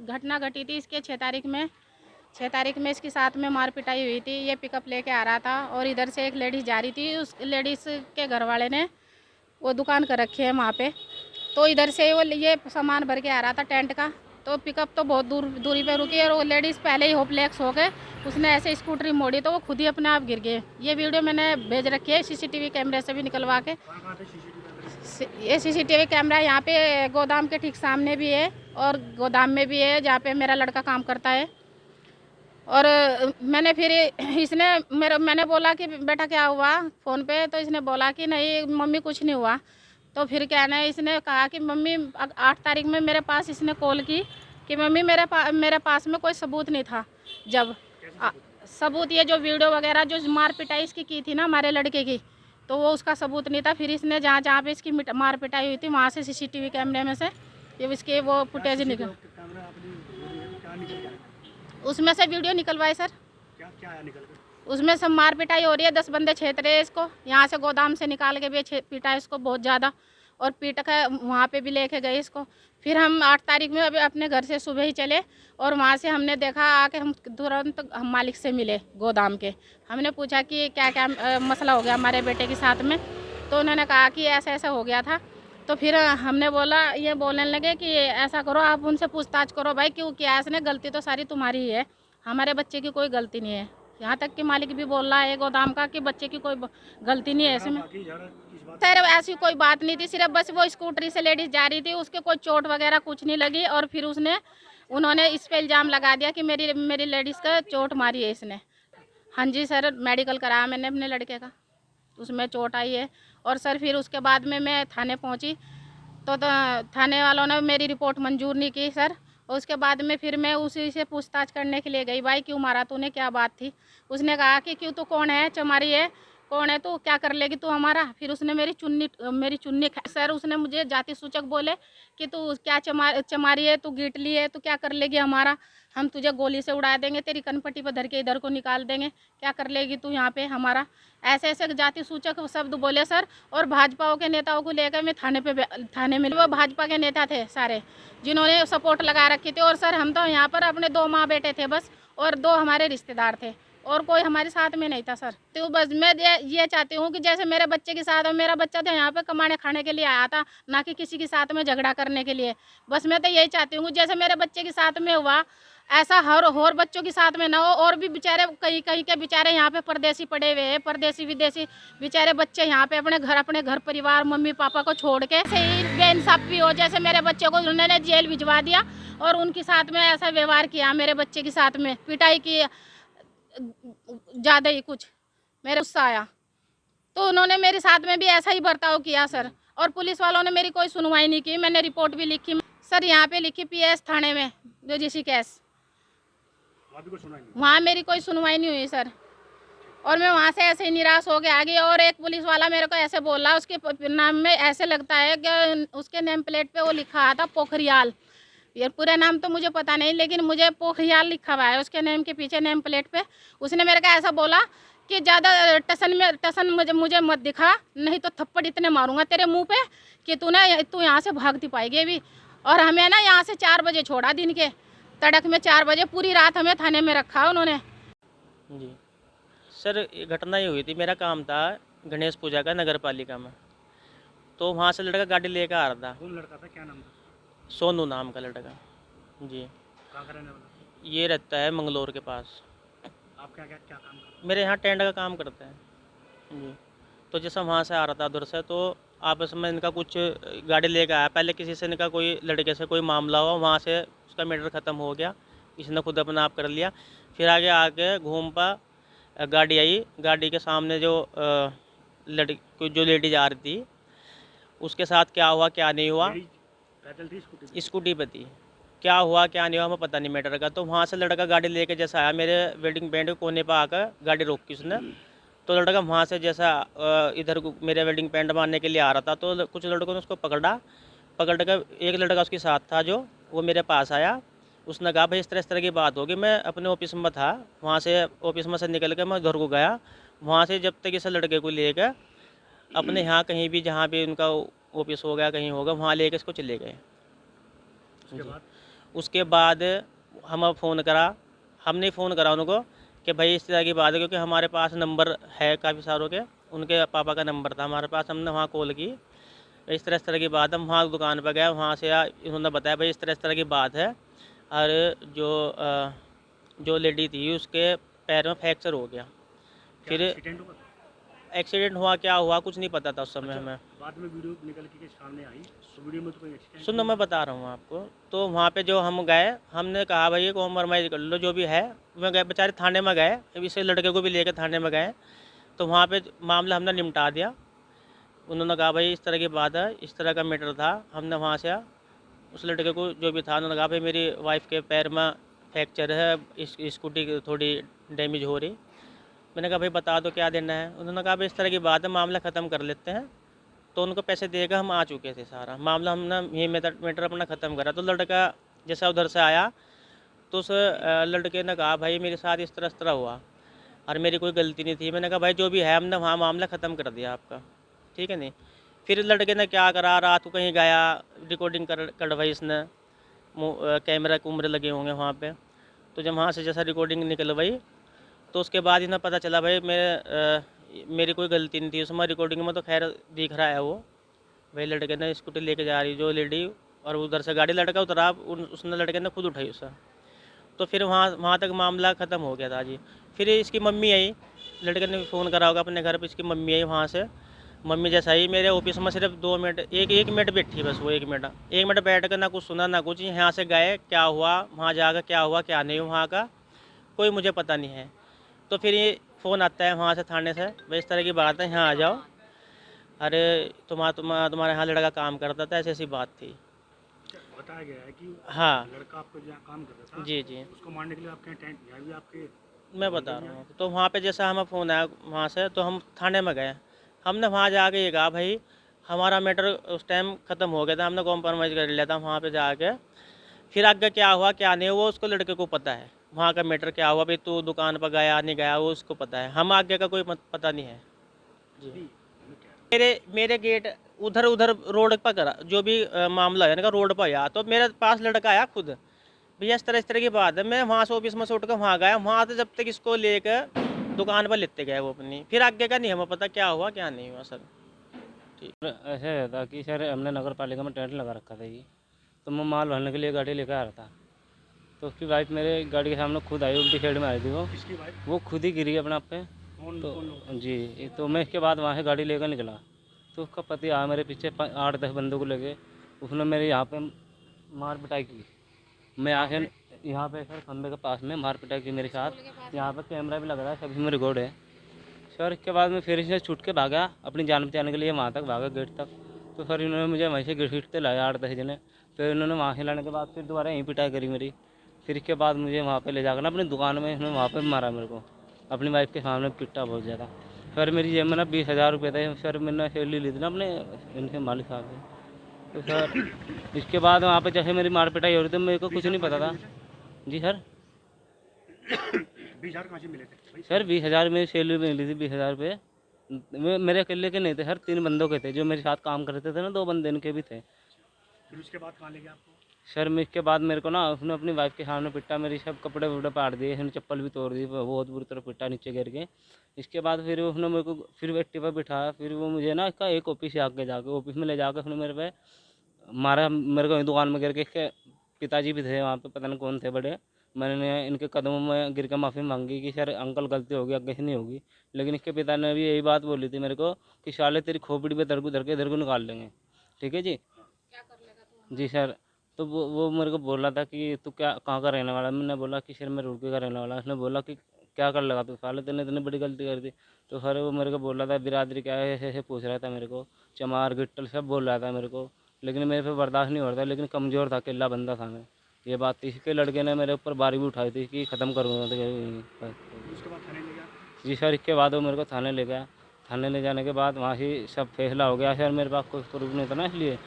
घटना घटी थी इसके 6 तारीख में इसके साथ में मार पिटाई हुई थी। ये पिकअप लेके आ रहा था और इधर से एक लेडीज़ जा रही थी। उस लेडीज़ के घर वाले ने वो दुकान कर रखी है वहाँ पे, तो इधर से वो ये सामान भर के आ रहा था टेंट का। तो पिकअप तो बहुत दूरी पे रुकी और वो लेडीज़ पहले ही होपलेस हो गए। उसने ऐसे स्कूटरी मोड़ी तो वो खुद ही अपने आप गिर गए। ये वीडियो मैंने भेज रखी है सीसीटीवी कैमरे से भी निकलवा के। ये सीसीटीवी कैमरा यहाँ पे गोदाम के ठीक सामने भी है और गोदाम में भी है जहाँ पे मेरा लड़का काम करता है। और मैंने फिर मैंने बोला कि बेटा क्या हुआ फ़ोन पे, तो इसने बोला कि नहीं मम्मी कुछ नहीं हुआ। तो फिर क्या है, इसने कहा कि मम्मी 8 तारीख में मेरे पास इसने कॉल की कि मम्मी मेरे पास में कोई सबूत नहीं था। जब सबूत ये जो वीडियो वगैरह जो मार पिटाई इसकी की थी ना हमारे लड़के की, तो वो उसका सबूत नहीं था। फिर इसने जहाँ पे इसकी मार पिटाई हुई थी वहाँ से सीसीटीवी कैमरे में से ये इसके वो फुटेज निकल, उसमें से वीडियो निकलवाए सर। क्या आया निकल कर? उसमें सब मार पिटाई हो रही है, 10 बंदे छेद रहे हैं इसको, यहाँ से गोदाम से निकाल के भी पीटा इसको बहुत ज़्यादा, और पीट कर वहाँ पे भी लेके गए इसको। फिर हम 8 तारीख में अभी अपने घर से सुबह ही चले और वहाँ से हमने देखा आके हम तुरंत हम मालिक से मिले गोदाम के। हमने पूछा कि क्या क्या मसला हो गया हमारे बेटे के साथ में, तो उन्होंने कहा कि ऐसा ऐसा हो गया था। तो फिर हमने बोला, ये बोलने लगे कि ऐसा करो आप उनसे पूछताछ करो भाई क्यों किया इसने, गलती तो सारी तुम्हारी ही है, हमारे बच्चे की कोई गलती नहीं है। यहाँ तक कि मालिक भी बोल रहा है गोदाम का कि बच्चे की कोई गलती नहीं है इसमें। सर ऐसी कोई बात नहीं थी, सिर्फ बस वो स्कूटरी से लेडीज जा रही थी, उसके कोई चोट वगैरह कुछ नहीं लगी। और फिर उन्होंने इस पे इल्ज़ाम लगा दिया कि मेरी लेडीज़ का चोट मारी है इसने। हाँ जी सर, मेडिकल कराया मैंने अपने लड़के का, उसमें चोट आई है। और सर फिर उसके बाद में मैं थाने पहुंची तो थाने वालों ने मेरी रिपोर्ट मंजूर नहीं की सर। और उसके बाद में फिर मैं उसी से पूछताछ करने के लिए गई, भाई क्यों मारा तूने, क्या बात थी। उसने कहा कि क्यों तू कौन है, चमारी है, कौन है तू, क्या कर लेगी तू हमारा। फिर उसने मेरी चुन्नी सर उसने मुझे जाति सूचक बोले कि तू क्या चमारी है, तू गीटली है, तू क्या कर लेगी हमारा, हम तुझे गोली से उड़ा देंगे, तेरी कनपट्टी पर धर के इधर को निकाल देंगे, क्या कर लेगी तू यहाँ पे हमारा। ऐसे ऐसे जाति सूचक शब्द बोले सर। और भाजपाओं के नेताओं को लेकर मैं थाने में वो भाजपा के नेता थे सारे जिन्होंने सपोर्ट लगा रखी थी। और सर हम तो यहाँ पर अपने 2 माँ बेटे थे बस, और 2 हमारे रिश्तेदार थे, और कोई हमारे साथ में नहीं था सर। तो बस मैं ये चाहती हूँ कि जैसे मेरे बच्चे के साथ, मेरा बच्चा तो यहाँ पे कमाने खाने के लिए आया था, ना कि किसी के साथ में झगड़ा करने के लिए। बस मैं तो यही चाहती हूँ जैसे मेरे बच्चे के साथ में हुआ ऐसा हर और बच्चों के साथ में ना हो। और भी बेचारे कहीं कहीं के बेचारे यहाँ पे परदेसी पड़े हुए हैं, परदेसी विदेशी बेचारे बच्चे यहाँ पे अपने घर परिवार मम्मी पापा को छोड़ के ऐसे ही बेइंसाफी हो। जैसे मेरे बच्चे को उन्होंने जेल भिजवा दिया और उनके साथ में ऐसा व्यवहार किया, मेरे बच्चे के साथ में पिटाई की ज़्यादा ही कुछ, मेरे गुस्सा आया। तो उन्होंने मेरे साथ में भी ऐसा ही बर्ताव किया सर। और पुलिस वालों ने मेरी कोई सुनवाई नहीं की। मैंने रिपोर्ट भी लिखी सर, यहाँ पे लिखी PS थाने में जो जिसी केस, वहाँ मेरी कोई सुनवाई नहीं हुई सर। और मैं वहाँ से ऐसे ही निराश हो के आ गई। और एक पुलिस वाला मेरे को ऐसे बोला, उसके नाम में ऐसे लगता है कि उसके नेम प्लेट पे वो लिखा था पोखरियाल, ये पूरा नाम तो मुझे पता नहीं, लेकिन मुझे पोखरियाल लिखा हुआ है उसके नेम के पीछे नेम प्लेट पे। उसने मेरे को ऐसा बोला कि ज़्यादा टसन मुझे मत दिखा, नहीं तो थप्पड़ इतने मारूंगा तेरे मुंह पे कि तू यहाँ से भागती पाएगी भी। और हमें ना यहाँ से 4 बजे छोड़ा, दिन के तड़क में 4 बजे, पूरी रात हमें थाने में रखा उन्होंने जी। सर ये घटना ये हुई थी, मेरा काम था गणेश पूजा का नगर पालिका में, तो वहाँ से लड़का गाड़ी लेकर आ रहा था। कौन लड़का था, क्या नाम था? सोनू नाम का लड़का जी। कहाँ का रहने वाला? ये रहता है मंगलोर के पास। आप क्या काम करते हैं? मेरे यहाँ टेंट का काम करते हैं जी। तो जैसा वहाँ से आ रहा था उधर से, तो आपस में इनका कुछ गाड़ी लेकर आया, पहले किसी से इनका कोई लड़के से कोई मामला हुआ, वहाँ से उसका मैटर ख़त्म हो गया, इसने खुद अपना आप कर लिया। फिर आगे आके घूम पा गाड़ी आई, गाड़ी के सामने जो लेडी जा रही थी उसके साथ क्या हुआ क्या नहीं हुआ, स्कूटी पे थी, क्या हुआ क्या नहीं हुआ हमें पता नहीं मैटर का। तो वहाँ से लड़का गाड़ी लेके जैसा आया, मेरे वेडिंग बैंड के कोने पर आकर गाड़ी रोकी उसने। तो लड़का वहाँ से जैसा इधर मेरे वेडिंग बैंड मारने के लिए आ रहा था, तो कुछ लड़कों ने उसको पकड़ कर, एक लड़का उसके साथ था जो वो मेरे पास आया, उसने कहा भाई इस तरह की बात होगी। मैं अपने ऑफिस में था, वहाँ से ऑफिस में से निकल कर मैं उधर को गया, वहाँ से जब तक इस लड़के को लेकर अपने यहाँ कहीं भी जहाँ भी उनका ऑफिस हो गया कहीं होगा वहाँ लेकर इसको चले गए। उसके बाद हम फ़ोन करा, हमने फ़ोन करा उनको कि भाई इस तरह की बात है, क्योंकि हमारे पास नंबर है काफ़ी सारों के, उनके पापा का नंबर था हमारे पास। हमने वहाँ कॉल की, इस तरह की बात। हम वहाँ दुकान पर गए, वहाँ से इन्होंने बताया भाई इस तरह की बात है, और जो लेडी थी उसके पैर में फ्रैक्चर हो गया। फिर एक्सीडेंट हुआ, क्या हुआ कुछ नहीं पता था उस समय हमें। बाद में वीडियो निकल के सामने आई, तो वीडियो में तो कोई एक्सीडेंट सुनो मैं बता रहा हूँ आपको। तो वहाँ पे जो हम गए, हमने कहा भाई कॉम्प्रोमाइज़ कर लो जो भी है। मैं गए बेचारे थाने में गए, इस लड़के को भी लेकर थाने में गए, तो वहाँ पे मामला हमने निपटा दिया। उन्होंने कहा भाई इस तरह की बात है, इस तरह का मैटर था। हमने वहाँ से उस लड़के को जो भी था, उन्होंने कहा भाई मेरी वाइफ के पैर में फ्रैक्चर है, इस स्कूटी थोड़ी डैमेज हो रही। मैंने कहा भाई बता दो क्या देना है। उन्होंने कहा भाई इस तरह की बात है, मामला ख़त्म कर लेते हैं। तो उनको पैसे देकर हम आ चुके थे, सारा मामला हमने ये मैटर अपना ख़त्म करा। तो लड़का जैसा उधर से आया, तो उस लड़के ने कहा भाई मेरे साथ इस तरह हुआ और मेरी कोई गलती नहीं थी। मैंने कहा भाई जो भी है हमने वहाँ मामला ख़त्म कर दिया आपका, ठीक है नहीं। फिर लड़के ने क्या करा, रात को कहीं गया, रिकॉर्डिंग करवाई इसने, कैमरा कुमरे लगे होंगे वहाँ पे। तो जब वहाँ से जैसा रिकॉर्डिंग निकलवाई, तो उसके बाद इन्हें पता चला भाई मेरी कोई गलती नहीं थी उसमें। रिकॉर्डिंग में तो खैर दिख रहा है वो भाई लड़के ने स्कूटी लेके जा रही जो लेडी, और उधर से गाड़ी लड़का उतरा, उसने लड़के ने खुद उठाई उसे। तो फिर वहाँ तक मामला ख़त्म हो गया था जी। फिर इसकी मम्मी आई, लड़के ने फ़ोन करा होगा अपने घर पे, इसकी मम्मी आई वहाँ से। मम्मी जैसा ही मेरे ऑफिस में सिर्फ 2 मिनट, एक मिनट बैठी बस, वो 1 मिनट बैठ कर ना कुछ सुना ना कुछ। यहाँ से गए, क्या हुआ वहाँ जाकर, क्या हुआ क्या नहीं वहाँ का कोई मुझे पता नहीं है। तो फिर ये फ़ोन आता है वहाँ से थाने से, भाई इस तरह की बात है, यहाँ आ जाओ। अरे तुम्हारे यहाँ लड़का काम करता था, ऐसी ऐसी बात थी। बताया गया है कि हाँ लड़का आपको जहाँ काम करता था, जी जी, उसको मारने के लिए आपके टेंट यहाँ भी आपके। मैं बता रहा हूँ। तो वहाँ पे जैसा हमें फ़ोन आया वहाँ से, तो हम थाने में गए। हमने वहाँ जाके ये कहा भाई हमारा मैटर उस टाइम ख़त्म हो गया था, हमने कॉम्प्रोमाइज़ कर लिया था वहाँ पे जाके। फिर आगे क्या हुआ क्या नहीं हुआ उसको लड़के को पता है, वहाँ का मैटर क्या हुआ भाई, तू दुकान पर गया नहीं गया वो उसको पता है, हम आगे का कोई पता नहीं है जी। मेरे गेट उधर उधर रोड पर करा जो भी मामला है ना, रोड पर आया तो मेरे पास लड़का आया खुद, भैया इस तरह की बात है। मैं वहाँ से ऑफिस में से उठ कर वहाँ गया, वहाँ से जब तक इसको लेकर दुकान पर लेते गए वो अपनी, फिर आगे का नहीं हमें पता क्या हुआ क्या नहीं हुआ सर। सर, ऐसे था कि सर हमने नगर पालिका में टेंट लगा रखा था जी, तो मैं माल भरने के लिए गाड़ी लेकर आ रहा था। तो उसकी वाइफ मेरे गाड़ी के सामने खुद आई, उल्टी साइड में आई थी किसकी वाइफ? वो खुद ही गिरी अपने आप पे। कौन तो कौन लोग? जी, तो मैं इसके बाद वहाँ से गाड़ी लेकर निकला, तो उसका पति आया मेरे पीछे 8-10 बंदों को लेके, उसने मेरे यहाँ पे मार पिटाई की। मैं आके यहाँ पे सर खंबे के पास में मार पिटाई की मेरे साथ, यहाँ पे कैमरा भी लग रहा है, सभी में रिकॉर्ड है सर। इसके बाद में फिर से छूट के भागा अपनी जान बचाने के लिए, वहाँ तक भागा गेट तक। तो सर इन्होंने मुझे वहीं से घसीटते लाया 8-10 जने। फिर इन्होंने वहाँ से लाने के बाद फिर दोबारा यहीं पिटाई करी मेरी। फिर इसके बाद मुझे वहाँ पे ले जाकर ना अपनी दुकान में इन्होंने वहाँ पे मारा मेरे को, अपनी वाइफ के सामने पिटा बहुत ज़्यादा। सर मेरी जेब में ना 20,000 रुपये थे सर, मैंने सैलरी ली थी ना अपने इनके मालिक साहब से। तो सर इसके बाद वहाँ पे जैसे मेरी मार पिटाई हो रही थी, मेरे को कुछ नहीं पता था जी सर। 20,000 कहाँ से मिले थे? सर 20,000 मेरी सैलरी मिली थी, 20,000 रुपये मेरे अकेले के नहीं थे सर, 3 बंदों के थे जो मेरे साथ काम करते थे ना, 2 बंदे इनके भी थे। फिर उसके बाद कहाँ ले गया आपको? सर मैं इसके बाद मेरे को ना उसने अपनी वाइफ के सामने पिटा, मेरी सब कपड़े वपड़े पाड़ दिए, उसने चप्पल भी तोड़ दी, बहुत बुरी तरह पिटा नीचे गिर के। इसके बाद फिर उसने मेरे को फिर एक्टिवा बिठाया, फिर वो मुझे ना इसका एक ऑफिस से आगे जाके ऑफिस में ले जाकर उसने मेरे पे मारा, मेरे को दुकान में गिर के। इसके पिताजी भी थे वहाँ पे, पता नहीं कौन थे बड़े। मैंने इनके कदमों में गिर के माफ़ी मांगी कि सर अंकल गलती होगी, आगे से नहीं होगी। लेकिन इसके पिता ने भी यही बात बोली थी मेरे को कि साले तेरी खोपड़ी पे धर के इधर को निकाल लेंगे, ठीक है जी। जी सर, तो वो मेरे को बोल रहा था कि तू क्या कहाँ का रहने वाला है। मैंने बोला कि सर मैं रुड़की का रहने वाला हूँ। उसने बोला कि क्या कर लगा तू, साले तूने इतनी बड़ी गलती कर दी। तो सर वो मेरे को बोल रहा था बिरादरी क्या है, ऐसे ऐसे पूछ रहा था मेरे को, चमार गिट्टल सब बोल रहा था मेरे को। लेकिन मेरे पे बर्दाश्त नहीं हो रहा था, लेकिन कमज़ोर था, अकेला बंदा था मैं, ये बात थी। इसके लड़के ने मेरे ऊपर बारी भी उठाई थी कि ख़त्म करूँगा। तो उसके बाद थाने ले गया? जी सर, इसके बाद वो मेरे को थाने ले गया। थाने ले जाने के बाद वहाँ से सब फैसला हो गया सर, मेरे पास कोई प्रूफ नहीं था ना, इसलिए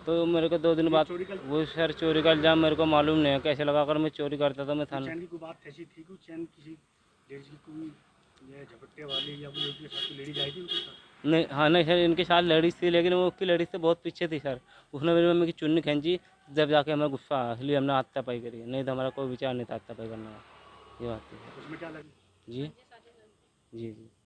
तो मेरे को 2 दिन बाद वो सर चोरी का इल्ज़ाम मेरे को मालूम नहीं है कैसे लगा कर मैं चोरी करता था। मैं थाने चैन की कोई बात ऐसी थी कि चैन किसी लेडीज की कोई ये झपट्टे वाली या कोई के साथ लेडीज आई थी उनके साथ? नहीं, हाँ नहीं सर, इनके साथ लेडीज़ थी, लेकिन वो उसकी लेडीज़ से बहुत पीछे थी सर। उसने मेरी मम्मी की चुन्नी खींची, जब जाके हमें गुस्सा आया, इसलिए हमने हाथापाई करी है, नहीं तो हमारा कोई विचार नहीं था हाथापाई करने का। ये बात है। उसमें क्या लगी? जी जी जी।